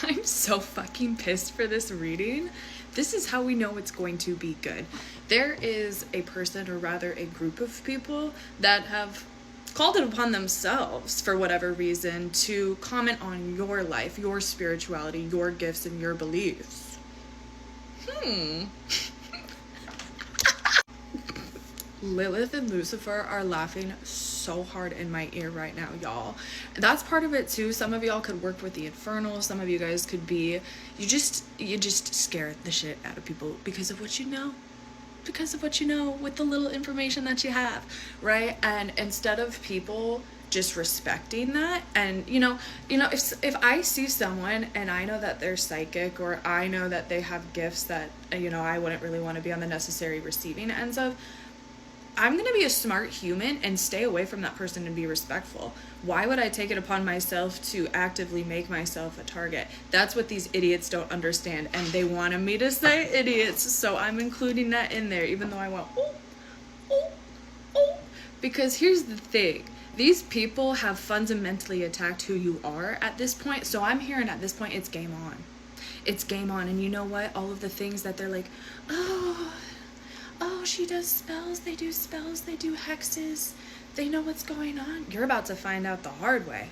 I'm so fucking pissed for this reading. This is how we know it's going to be good. There is a person, or rather a group of people, that have called it upon themselves, for whatever reason, to comment on your life, your spirituality, your gifts, and your beliefs. Lilith and Lucifer are laughing so hard in my ear right now, y'all. That's part of it too. Some of y'all could work with the infernal. Some of you guys could be, you just scare the shit out of people because of what you know. Because of what you know with the little information that you have, right? And instead of people just respecting that, and you know if I see someone and I know that they're psychic, or I know that they have gifts that I wouldn't really want to be on the necessary receiving ends of, I'm going to be a smart human and stay away from that person and be respectful. Why would I take it upon myself to actively make myself a target? That's what these idiots don't understand, and they wanted me to say idiots, so I'm including that in there, even though I went, because here's the thing. These people have fundamentally attacked who you are at this point, so I'm hearing at this point, it's game on. It's game on, and you know what? All of the things that they're like, oh, she does spells, they do hexes, they know what's going on. You're about to find out the hard way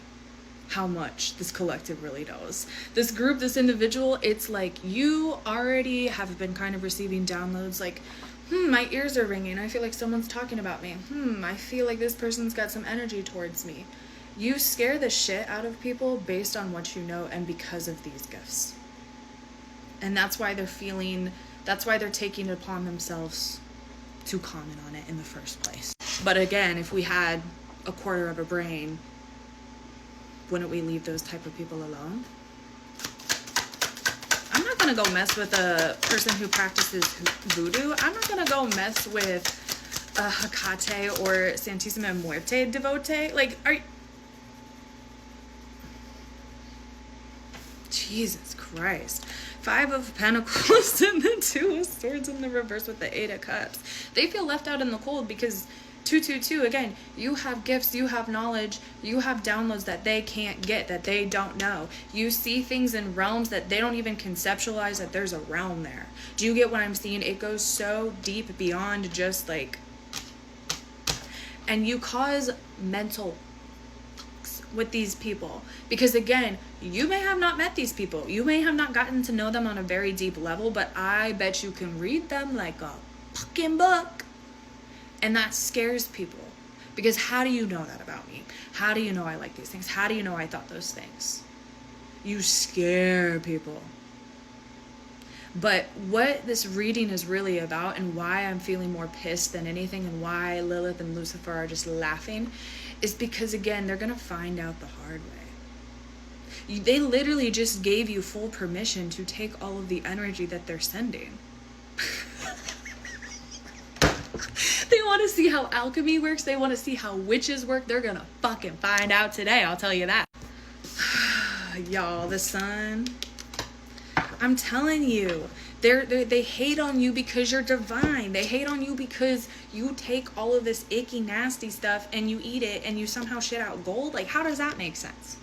how much this collective really knows. This group, this individual, it's like you already have been kind of receiving downloads like, my ears are ringing, I feel like someone's talking about me. I feel like this person's got some energy towards me. You scare the shit out of people based on what you know and because of these gifts. And that's why they're taking it upon themselves to comment on it in the first place. But again, if we had a quarter of a brain, wouldn't we leave those type of people alone? I'm not gonna go mess with a person who practices voodoo. I'm not gonna go mess with a Hecate or Santísima Muerte devotee. Like, Jesus Christ. 5 of Pentacles and the 2 of Swords in the reverse with the 8 of Cups. They feel left out in the cold because 222, again, you have gifts, you have knowledge, you have downloads that they can't get, that they don't know. You see things in realms that they don't even conceptualize that there's a realm there. Do you get what I'm seeing? It goes so deep beyond just like, and you cause mental with these people, because again, you may have not met these people, you may have not gotten to know them on a very deep level, but I bet you can read them like a fucking book, and that scares people, because how do you know that about me? How do you know I like these things? How do you know I thought those things? You scare people. But what this reading is really about, and why I'm feeling more pissed than anything, and why Lilith and Lucifer are just laughing, is because, again, they're going to find out the hard way. They literally just gave you full permission to take all of the energy that they're sending. They want to see how alchemy works. They want to see how witches work. They're going to fucking find out today, I'll tell you that. Y'all, the sun. I'm telling you, they hate on you because you're divine. They hate on you because you take all of this icky, nasty stuff and you eat it and you somehow shit out gold. Like, how does that make sense?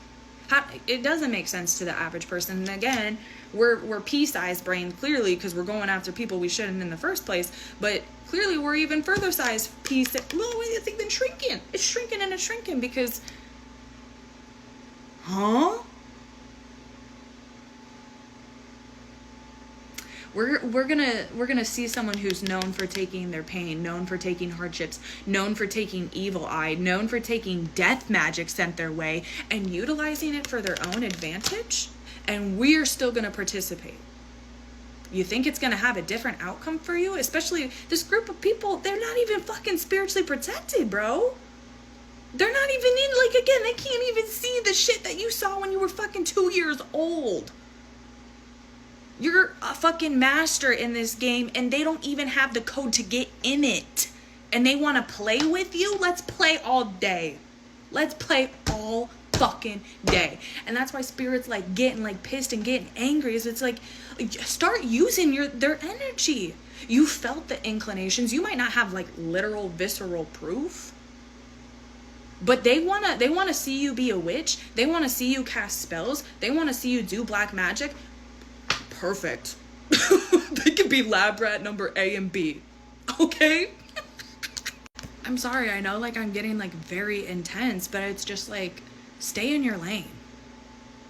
It doesn't make sense to the average person. And again, we're pea-sized brain, clearly, because we're going after people we shouldn't in the first place. But clearly, we're even further sized pea. No, it's even shrinking. It's shrinking and it's shrinking because, We're gonna see someone who's known for taking their pain, known for taking hardships, known for taking evil eye, known for taking death magic sent their way and utilizing it for their own advantage, and we're still gonna participate. You think it's gonna have a different outcome for you? Especially this group of people, they're not even fucking spiritually protected, bro. They're not even in, like, again, they can't even see the shit that you saw when you were fucking 2 years old. You're a fucking master in this game, and they don't even have the code to get in it. And they want to play with you? Let's play all day. Let's play all fucking day. And that's why Spirit's like getting like pissed and getting angry. Is it's like, start using their energy. You felt the inclinations. You might not have like literal visceral proof, But they wanna see you be a witch. They wanna see you cast spells. They wanna see you do black magic. Perfect. They could be lab rat number A and B. Okay? I'm sorry, I know like I'm getting like very intense, but it's just like, stay in your lane.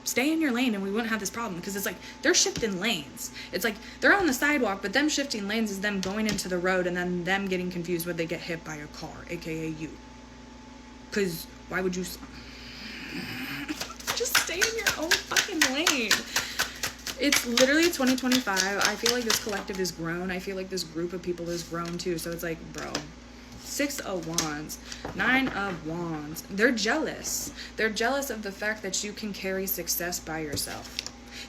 Stay in your lane and we wouldn't have this problem, because it's like they're shifting lanes. It's like they're on the sidewalk, but them shifting lanes is them going into the road and then them getting confused when they get hit by a car, aka you. Because why would you just stay in your own fucking lane? It's literally 2025. I feel like this collective has grown. I feel like this group of people has grown too. So it's like, bro, 6 of Wands, 9 of Wands. They're jealous. They're jealous of the fact that you can carry success by yourself.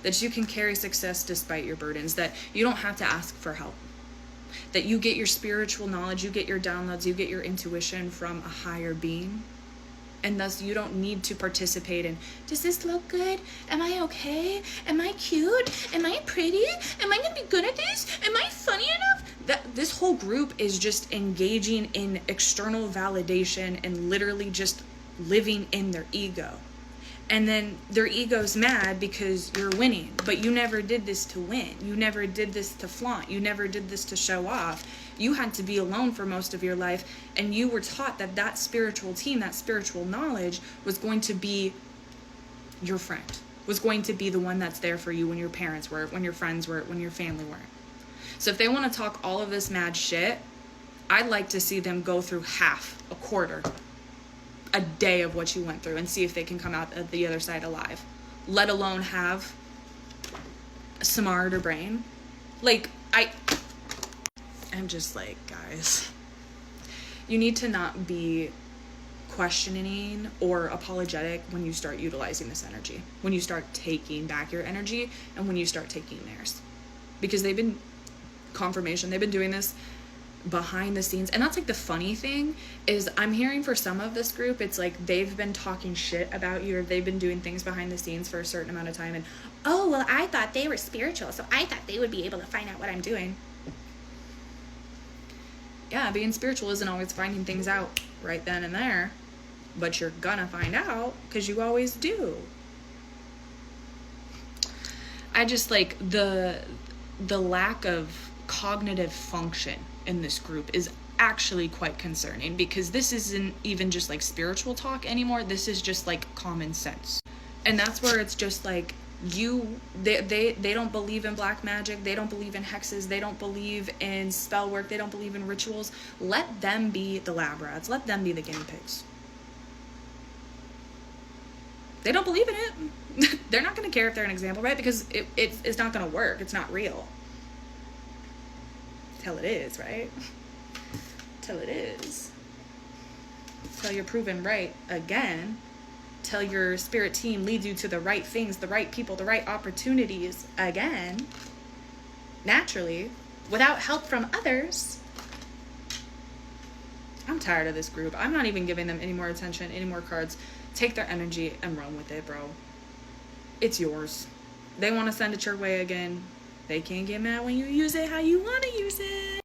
That you can carry success despite your burdens. That you don't have to ask for help. That you get your spiritual knowledge, you get your downloads, you get your intuition from a higher being. And thus you don't need to participate in, does this look good? Am I okay? Am I cute? Am I pretty? Am I gonna be good at this? Am I funny enough? This whole group is just engaging in external validation and literally just living in their ego. And then their ego's mad because you're winning, but you never did this to win. You never did this to flaunt. You never did this to show off. You had to be alone for most of your life, and you were taught that that spiritual team, that spiritual knowledge was going to be your friend, was going to be the one that's there for you when your parents were, when your friends were, when your family weren't. So if they want to talk all of this mad shit, I'd like to see them go through half, a quarter, a day of what you went through and see if they can come out at the other side alive, let alone have a smarter brain. Like, I'm just like, guys, you need to not be questioning or apologetic when you start utilizing this energy, when you start taking back your energy, and when you start taking theirs, because they've been confirmation, they've been doing this behind the scenes. And that's like the funny thing is, I'm hearing for some of this group, it's like they've been talking shit about you, or they've been doing things behind the scenes for a certain amount of time, and oh well, I thought they were spiritual, so I thought they would be able to find out what I'm doing. Yeah, being spiritual isn't always finding things out right then and there, but you're gonna find out, because you always do. I just like the lack of cognitive function in this group is actually quite concerning, because this isn't even just like spiritual talk anymore. This is just like common sense. And that's where it's just like, they don't believe in black magic, they don't believe in hexes, they don't believe in spell work, they don't believe in rituals. Let them be the lab rats, let them be the guinea pigs. They don't believe in it. They're not going to care if they're an example, right? Because it's not going to work. It's not real. Till it is, right? Till it is. Till you're proven right again. Till your spirit team leads you to the right things, the right people, the right opportunities again. Naturally, without help from others. I'm tired of this group. I'm not even giving them any more attention, any more cards. Take their energy and run with it, bro. It's yours. They want to send it your way again. They can't get mad when you use it how you want to use it.